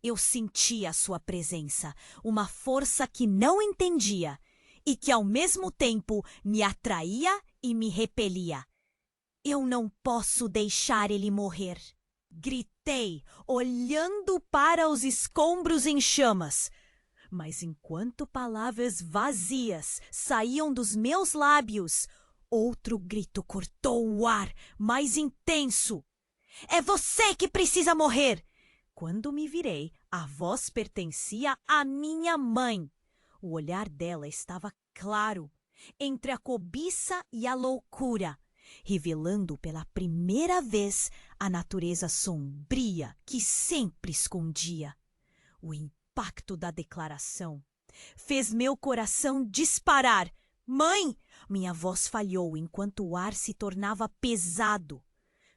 Eu sentia a sua presença, uma força que não entendia e que ao mesmo tempo me atraía e me repelia. Eu não posso deixar ele morrer. Gritei, olhando para os escombros em chamas. Mas enquanto palavras vazias saíam dos meus lábios, outro grito cortou o ar, mais intenso. É você que precisa morrer! Quando me virei, a voz pertencia à minha mãe. O olhar dela estava claro, entre a cobiça e a loucura, revelando pela primeira vez a natureza sombria que sempre escondia. O impacto da declaração fez meu coração disparar. Mãe! Minha voz falhou enquanto o ar se tornava pesado.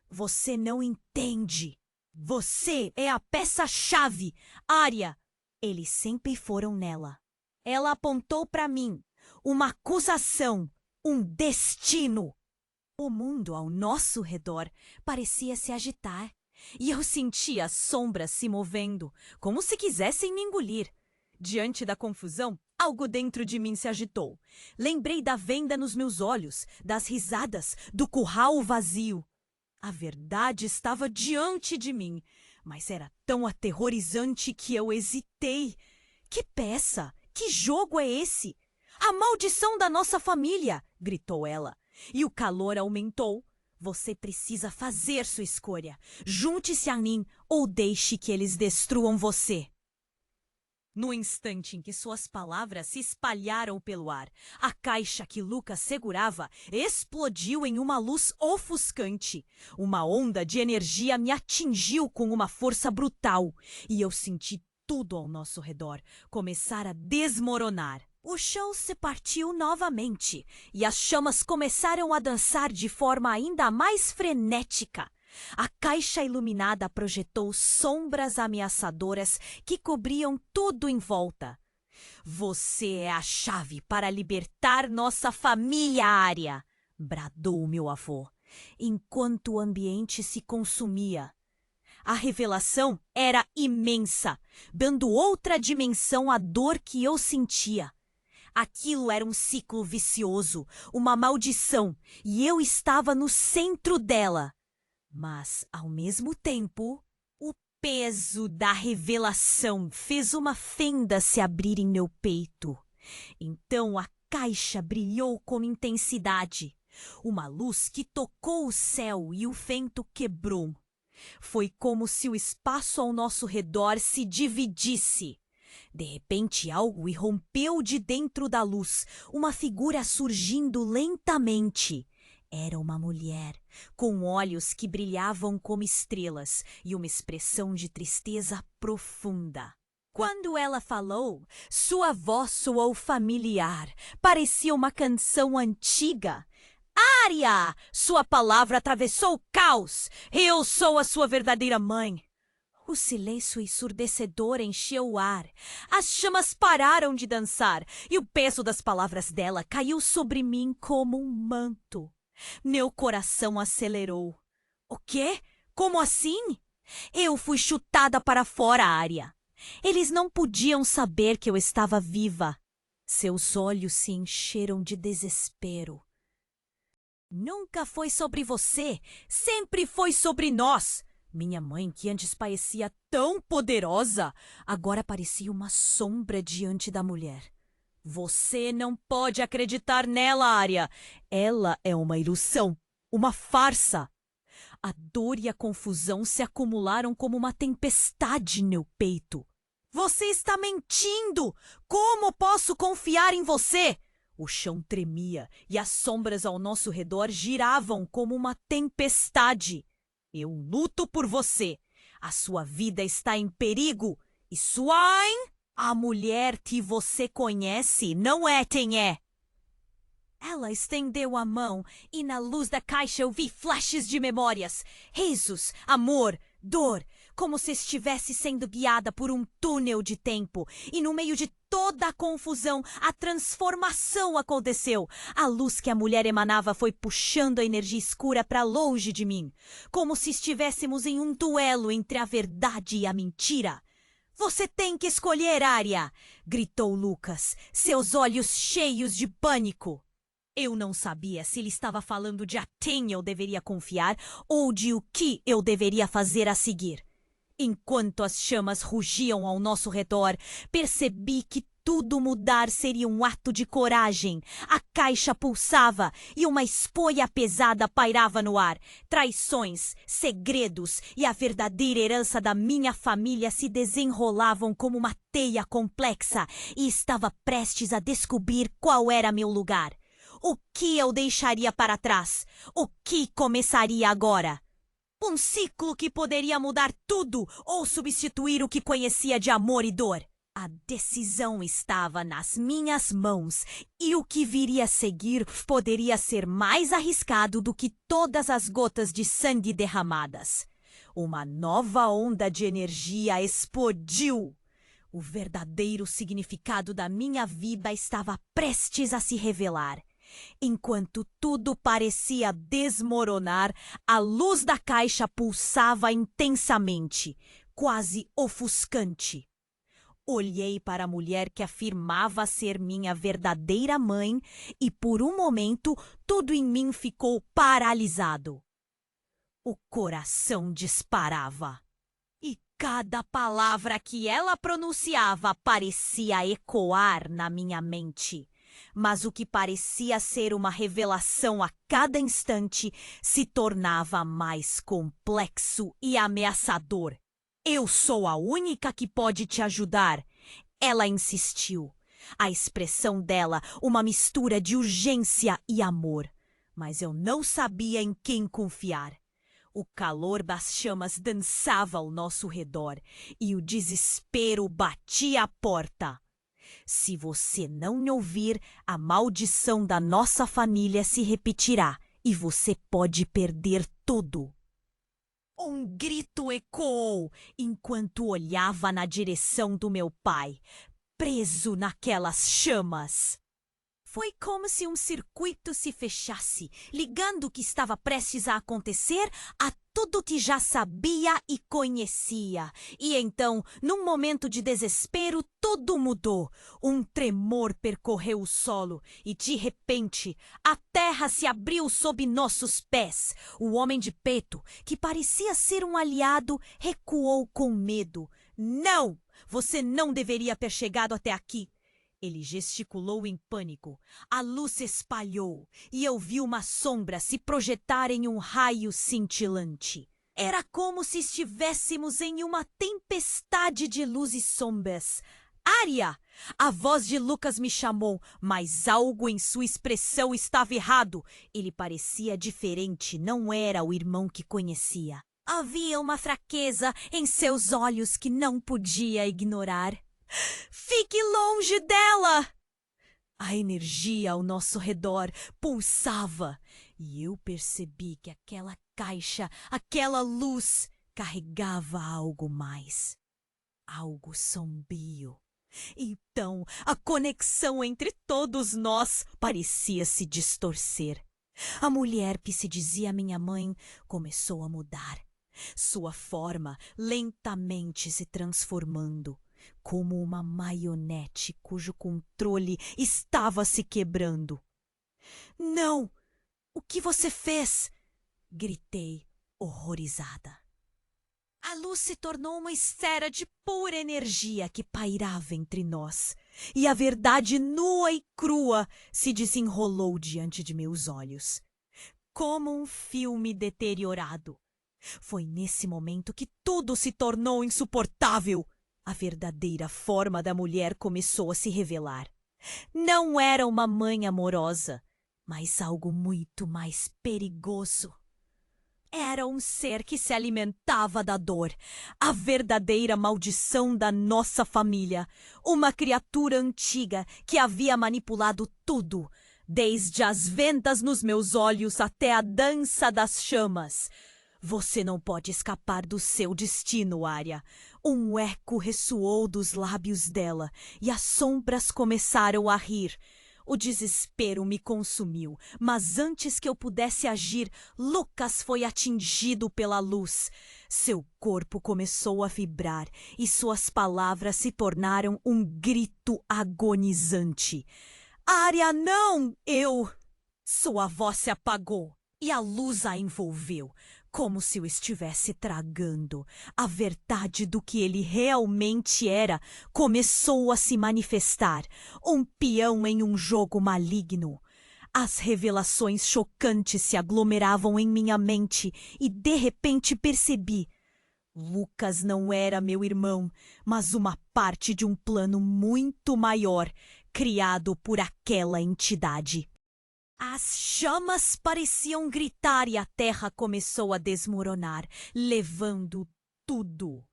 Você não entende. Você é a peça-chave, Arya. Eles sempre foram nela. Ela apontou para mim. Uma acusação, um destino. O mundo ao nosso redor parecia se agitar. E eu sentia as sombras se movendo, como se quisessem me engolir. Diante da confusão, algo dentro de mim se agitou. Lembrei da venda nos meus olhos, das risadas, do curral vazio. A verdade estava diante de mim, mas era tão aterrorizante que eu hesitei. Que peça? Que jogo é esse? A maldição da nossa família! Gritou ela. E o calor aumentou. Você precisa fazer sua escolha. Junte-se a mim ou deixe que eles destruam você. No instante em que suas palavras se espalharam pelo ar, a caixa que Lucas segurava explodiu em uma luz ofuscante. Uma onda de energia me atingiu com uma força brutal e eu senti tudo ao nosso redor começar a desmoronar. O chão se partiu novamente e as chamas começaram a dançar de forma ainda mais frenética. A caixa iluminada projetou sombras ameaçadoras que cobriam tudo em volta. Você é a chave para libertar nossa família, Arya! Bradou meu avô, enquanto o ambiente se consumia. A revelação era imensa, dando outra dimensão à dor que eu sentia. Aquilo era um ciclo vicioso, uma maldição, e eu estava no centro dela. Mas, ao mesmo tempo, o peso da revelação fez uma fenda se abrir em meu peito. Então a caixa brilhou com intensidade. Uma luz que tocou o céu e o vento quebrou. Foi como se o espaço ao nosso redor se dividisse. De repente algo irrompeu de dentro da luz, uma figura surgindo lentamente. Era uma mulher, com olhos que brilhavam como estrelas e uma expressão de tristeza profunda. Quando ela falou, sua voz soou familiar, parecia uma canção antiga. Arya! Sua palavra atravessou o caos! Eu sou a sua verdadeira mãe! O silêncio ensurdecedor encheu o ar. As chamas pararam de dançar e o peso das palavras dela caiu sobre mim como um manto. Meu coração acelerou. O quê? Como assim? Eu fui chutada para fora, Arya. Eles não podiam saber que eu estava viva. Seus olhos se encheram de desespero. Nunca foi sobre você, sempre foi sobre nós. Minha mãe, que antes parecia tão poderosa, agora parecia uma sombra diante da mulher. Você não pode acreditar nela, Arya. Ela é uma ilusão, uma farsa. A dor e a confusão se acumularam como uma tempestade em meu peito. Você está mentindo! Como posso confiar em você? O chão tremia e as sombras ao nosso redor giravam como uma tempestade. Eu luto por você. A sua vida está em perigo. E Swain, a mulher que você conhece, não é quem é. Ela estendeu a mão e na luz da caixa eu vi flashes de memórias, risos, amor, dor, como se estivesse sendo guiada por um túnel de tempo. E no meio de toda a confusão, a transformação aconteceu. A luz que a mulher emanava foi puxando a energia escura para longe de mim, como se estivéssemos em um duelo entre a verdade e a mentira. Você tem que escolher, Arya! Gritou Lucas, seus olhos cheios de pânico. Eu não sabia se ele estava falando de a quem eu deveria confiar ou de o que eu deveria fazer a seguir. Enquanto as chamas rugiam ao nosso redor, percebi que tudo mudar seria um ato de coragem. A caixa pulsava e uma espoia pesada pairava no ar. Traições, segredos e a verdadeira herança da minha família se desenrolavam como uma teia complexa e estava prestes a descobrir qual era meu lugar. O que eu deixaria para trás? O que começaria agora? Um ciclo que poderia mudar tudo ou substituir o que conhecia de amor e dor. A decisão estava nas minhas mãos e o que viria a seguir poderia ser mais arriscado do que todas as gotas de sangue derramadas. Uma nova onda de energia explodiu. O verdadeiro significado da minha vida estava prestes a se revelar. Enquanto tudo parecia desmoronar, a luz da caixa pulsava intensamente, quase ofuscante. Olhei para a mulher que afirmava ser minha verdadeira mãe e, por um momento, tudo em mim ficou paralisado. O coração disparava. E cada palavra que ela pronunciava parecia ecoar na minha mente. Mas o que parecia ser uma revelação a cada instante se tornava mais complexo e ameaçador. Eu sou a única que pode te ajudar. Ela insistiu. A expressão dela, uma mistura de urgência e amor. Mas eu não sabia em quem confiar. O calor das chamas dançava ao nosso redor e o desespero batia à porta. Se você não me ouvir, a maldição da nossa família se repetirá e você pode perder tudo. Um grito ecoou enquanto olhava na direção do meu pai, preso naquelas chamas. Foi como se um circuito se fechasse, ligando o que estava prestes a acontecer a tudo que já sabia e conhecia. E então, num momento de desespero, tudo mudou. Um tremor percorreu o solo e, de repente, a terra se abriu sob nossos pés. O homem de preto, que parecia ser um aliado, recuou com medo. Não! Você não deveria ter chegado até aqui. Ele gesticulou em pânico. A luz se espalhou e eu vi uma sombra se projetar em um raio cintilante. Era como se estivéssemos em uma tempestade de luz e sombras. Ária! A voz de Lucas me chamou, mas algo em sua expressão estava errado. Ele parecia diferente, não era o irmão que conhecia. Havia uma fraqueza em seus olhos que não podia ignorar. Fique longe dela! A energia ao nosso redor pulsava e eu percebi que aquela caixa, aquela luz, carregava algo mais. Algo sombrio. Então, a conexão entre todos nós parecia se distorcer. A mulher que se dizia minha mãe começou a mudar. Sua forma lentamente se transformando. Como uma marionete cujo controle estava se quebrando. Não! O que você fez? Gritei, horrorizada. A luz se tornou uma esfera de pura energia que pairava entre nós, e a verdade nua e crua se desenrolou diante de meus olhos, como um filme deteriorado. Foi nesse momento que tudo se tornou insuportável. A verdadeira forma da mulher começou a se revelar. Não era uma mãe amorosa, mas algo muito mais perigoso. Era um ser que se alimentava da dor, a verdadeira maldição da nossa família. Uma criatura antiga que havia manipulado tudo, desde as vendas nos meus olhos até a dança das chamas. Você não pode escapar do seu destino, Ária. Um eco ressoou dos lábios dela e as sombras começaram a rir. O desespero me consumiu, mas antes que eu pudesse agir, Lucas foi atingido pela luz. Seu corpo começou a vibrar e suas palavras se tornaram um grito agonizante. Ária, não! Sua voz se apagou e a luz a envolveu. Como se eu estivesse tragando. A verdade do que ele realmente era começou a se manifestar. Um peão em um jogo maligno. As revelações chocantes se aglomeravam em minha mente e de repente percebi. Lucas não era meu irmão, mas uma parte de um plano muito maior, criado por aquela entidade. As chamas pareciam gritar e a terra começou a desmoronar, levando tudo.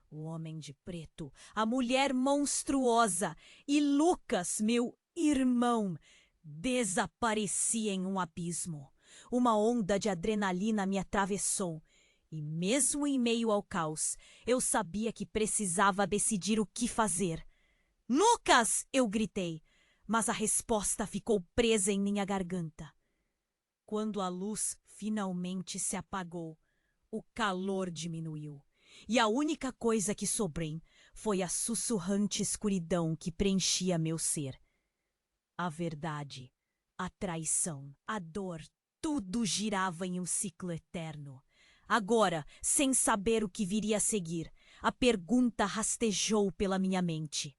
O homem de preto, a mulher monstruosa e Lucas, meu irmão, desaparecia em um abismo. Uma onda de adrenalina me atravessou. E mesmo em meio ao caos, eu sabia que precisava decidir o que fazer. Lucas! Eu gritei, mas a resposta ficou presa em minha garganta. Quando a luz finalmente se apagou, o calor diminuiu. E a única coisa que sobrou foi a sussurrante escuridão que preenchia meu ser. A verdade, a traição, a dor, tudo girava em um ciclo eterno. Agora, sem saber o que viria a seguir, a pergunta rastejou pela minha mente.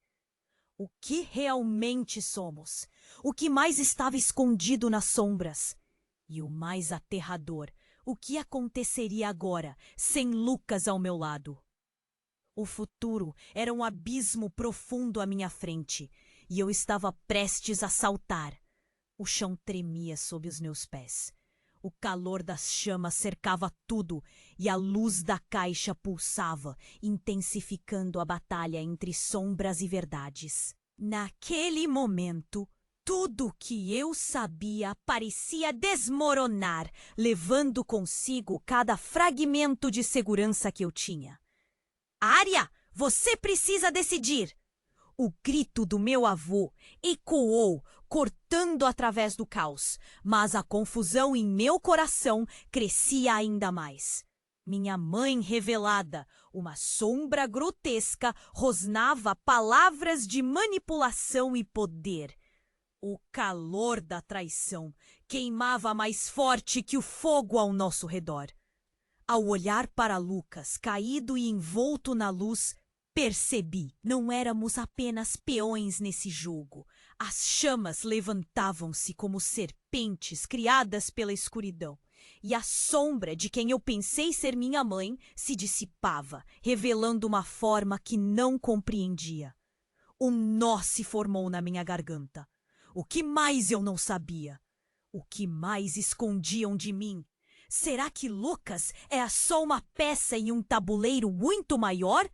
O que realmente somos? O que mais estava escondido nas sombras? E o mais aterrador, o que aconteceria agora, sem Lucas ao meu lado? O futuro era um abismo profundo à minha frente, e eu estava prestes a saltar. O chão tremia sob os meus pés. O calor das chamas cercava tudo e a luz da caixa pulsava, intensificando a batalha entre sombras e verdades. Naquele momento, tudo que eu sabia parecia desmoronar, levando consigo cada fragmento de segurança que eu tinha. Arya, você precisa decidir! O grito do meu avô ecoou, cortando através do caos, mas a confusão em meu coração crescia ainda mais. Minha mãe revelada, uma sombra grotesca, rosnava palavras de manipulação e poder. O calor da traição queimava mais forte que o fogo ao nosso redor. Ao olhar para Lucas, caído e envolto na luz, percebi, não éramos apenas peões nesse jogo. As chamas levantavam-se como serpentes criadas pela escuridão. E a sombra de quem eu pensei ser minha mãe se dissipava, revelando uma forma que não compreendia. Um nó se formou na minha garganta. O que mais eu não sabia? O que mais escondiam de mim? Será que Lucas é só uma peça em um tabuleiro muito maior?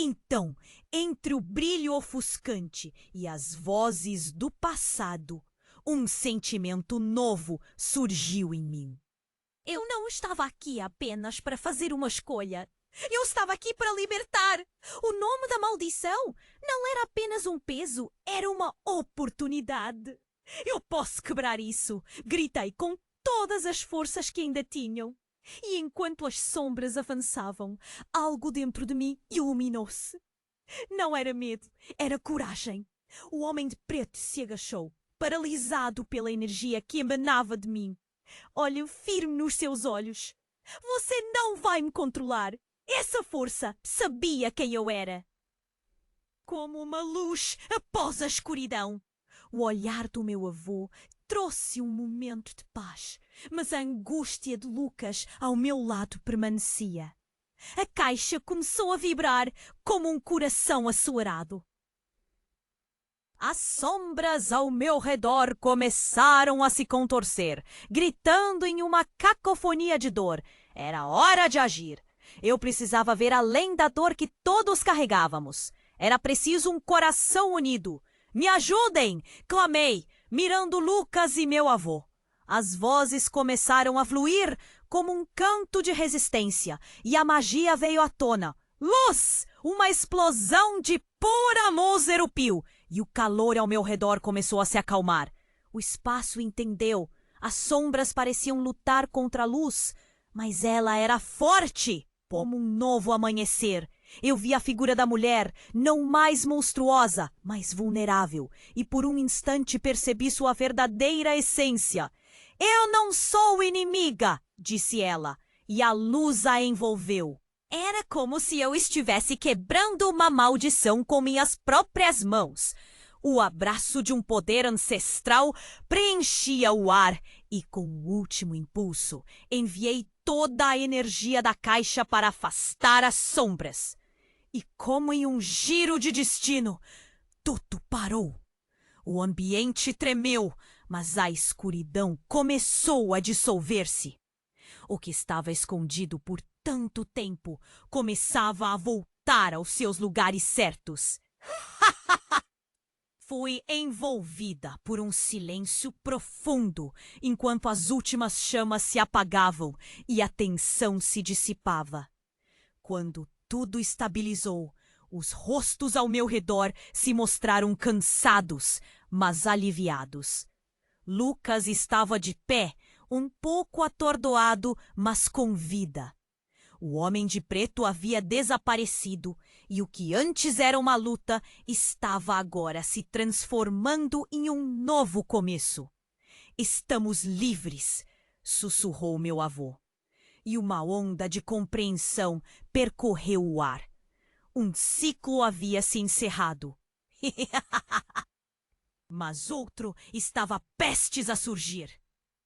Então, entre o brilho ofuscante e as vozes do passado, um sentimento novo surgiu em mim. Eu não estava aqui apenas para fazer uma escolha. Eu estava aqui para libertar. O nome da maldição não era apenas um peso, era uma oportunidade. Eu posso quebrar isso, gritei com todas as forças que ainda tinham. E enquanto as sombras avançavam, algo dentro de mim iluminou-se. Não era medo, era coragem. O homem de preto se agachou, paralisado pela energia que emanava de mim. Olho firme nos seus olhos. Você não vai me controlar. Essa força sabia quem eu era. Como uma luz após a escuridão. O olhar do meu avô trouxe um momento de paz, mas a angústia de Lucas ao meu lado permanecia. A caixa começou a vibrar como um coração acelerado. As sombras ao meu redor começaram a se contorcer, gritando em uma cacofonia de dor. Era hora de agir. Eu precisava ver além da dor que todos carregávamos. Era preciso um coração unido. Me ajudem! Clamei, mirando Lucas e meu avô. As vozes começaram a fluir como um canto de resistência e a magia veio à tona. Luz! Uma explosão de pura Mozerupil e o calor ao meu redor começou a se acalmar. O espaço entendeu. As sombras pareciam lutar contra a luz, mas ela era forte, como um novo amanhecer. Eu vi a figura da mulher, não mais monstruosa, mas vulnerável, e por um instante percebi sua verdadeira essência. Eu não sou inimiga, disse ela, e a luz a envolveu. Era como se eu estivesse quebrando uma maldição com minhas próprias mãos. O abraço de um poder ancestral preenchia o ar e, com o último impulso, enviei toda a energia da caixa para afastar as sombras. E como em um giro de destino, tudo parou. O ambiente tremeu, mas a escuridão começou a dissolver-se. O que estava escondido por tanto tempo começava a voltar aos seus lugares certos. Fui envolvida por um silêncio profundo enquanto as últimas chamas se apagavam e a tensão se dissipava. Quando tudo estabilizou, os rostos ao meu redor se mostraram cansados, mas aliviados. Lucas estava de pé, um pouco atordoado, mas com vida. O homem de preto havia desaparecido e o que antes era uma luta estava agora se transformando em um novo começo. Estamos livres, sussurrou meu avô. E uma onda de compreensão percorreu o ar. Um ciclo havia se encerrado. Mas outro estava prestes a surgir.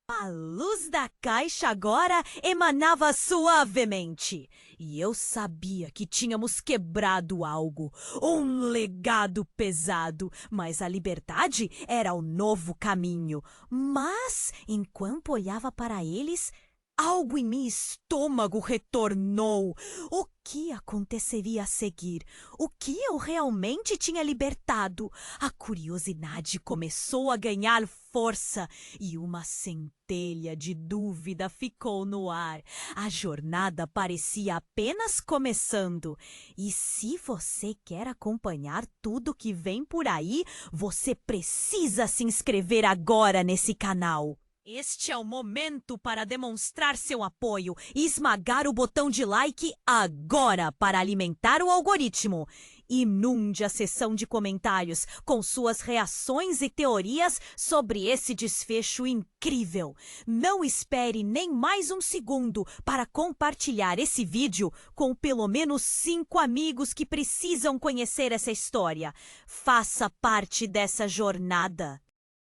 A luz da caixa agora emanava suavemente, e eu sabia que tínhamos quebrado algo, um legado pesado, mas a liberdade era o novo caminho. Mas, enquanto olhava para eles, algo em meu estômago retornou. O que aconteceria a seguir? O que eu realmente tinha libertado? A curiosidade começou a ganhar força e uma centelha de dúvida ficou no ar. A jornada parecia apenas começando. E se você quer acompanhar tudo que vem por aí, você precisa se inscrever agora nesse canal. Este é o momento para demonstrar seu apoio e esmagar o botão de like agora para alimentar o algoritmo. Inunde a seção de comentários com suas reações e teorias sobre esse desfecho incrível. Não espere nem mais um segundo para compartilhar esse vídeo com pelo menos 5 amigos que precisam conhecer essa história. Faça parte dessa jornada.